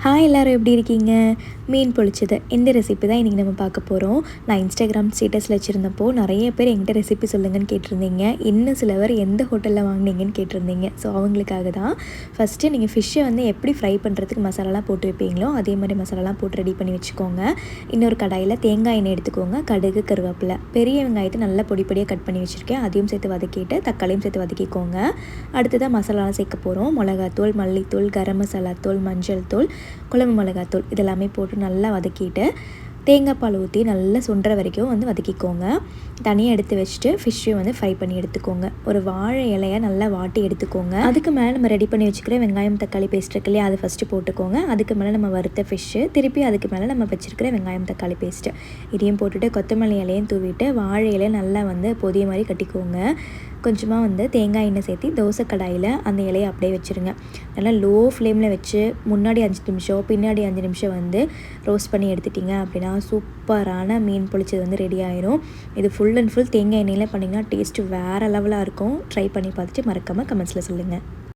Hi எல்லோரும் எப்படி இருக்கீங்க? மீன் பொழிச்சது இந்த ரெசிபி தான் இன்றைக்கி நம்ம பார்க்க போகிறோம். நான் இன்ஸ்டாகிராம் ஸ்டேட்டஸில் வச்சுருந்தப்போ நிறைய பேர் என்கிட்ட ரெசிபி சொல்லுங்கன்னு கேட்டிருந்தீங்க. இன்னும் சிலவர் எந்த ஹோட்டலில் வாங்கினீங்கன்னு கேட்டிருந்தீங்க. ஸோ அவங்களுக்காக தான். ஃபஸ்ட்டு நீங்கள் ஃபிஷ்ஷை எப்படி ஃப்ரை பண்ணுறதுக்கு மசாலாலாம் போட்டு வைப்பீங்களோ அதே மாதிரி மசாலாலாம் போட்டு ரெடி பண்ணி வச்சுக்கோங்க. இன்னொரு கடாயில் தேங்காய் எண்ணெய் எடுத்துக்கோங்க. கடுகு, கருவேப்பிலை, பெரிய வெங்காயத்தை நல்லா பொடி பொடியாக கட் பண்ணி வச்சுருக்கேன். அதையும் சேர்த்து வதக்கிட்டு தக்காளியும் சேர்த்து வதக்கிக்கோங்க. அடுத்ததாக மசாலாலாம் சேர்க்க போகிறோம். மிளகாத்தூள், மல்லித்தூள், கரம் மசாலா தூள், மஞ்சள் தூள், குழம்பு மிளகாத்தூள் இதெல்லாமே போட்டு நல்லா வதக்கிட்டு தேங்காய் பால் ஊற்றி நல்லா சுண்டுற வரைக்கும் வதக்கிக்கோங்க. தனியாக எடுத்து வச்சுட்டு ஃபிஷ்ஷையும் ஃப்ரை பண்ணி எடுத்துக்கோங்க. ஒரு வாழை இலையை நல்லா வாட்டி எடுத்துக்கோங்க. அதுக்கு மேலே நம்ம ரெடி பண்ணி வச்சுக்கிற வெங்காயம் தக்காளி பேஸ்ட் இருக்கு இல்லையா, அது ஃபஸ்ட்டு போட்டுக்கோங்க. அதுக்கு மேலே நம்ம வறுத்த ஃபிஷ்ஷு, திருப்பி அதுக்கு மேலே நம்ம வச்சுருக்கிற வெங்காயம் தக்காளி பேஸ்ட்டு இதையும் போட்டுட்டு கொத்தமல்லி இலையும் தூவிட்டு வாழை இலையை நல்லா பொதிய மாதிரி கட்டிக்கோங்க. கொஞ்சமாக தேங்காய் எண்ணெய் சேர்த்து தோசை கடாயில் அந்த இலையை அப்படியே வச்சுருங்க. நல்லா லோ ஃப்ளேமில் வச்சு முன்னாடி 5 நிமிஷம் பின்னாடி 5 நிமிஷம் ரோஸ்ட் பண்ணி எடுத்துட்டிங்க அப்படின்னா சூப்பரான மீன் பொழிச்சது ரெடி ஆயிரும். இது ஃபுல் அண்ட் ஃபுல் தேங்காய் எண்ணெயில் பண்ணிங்கன்னா டேஸ்ட்டு வேறு லெவலாக இருக்கும். ட்ரை பண்ணி பார்த்துட்டு மறக்காமல் கமெண்ட்ஸில் சொல்லுங்கள்.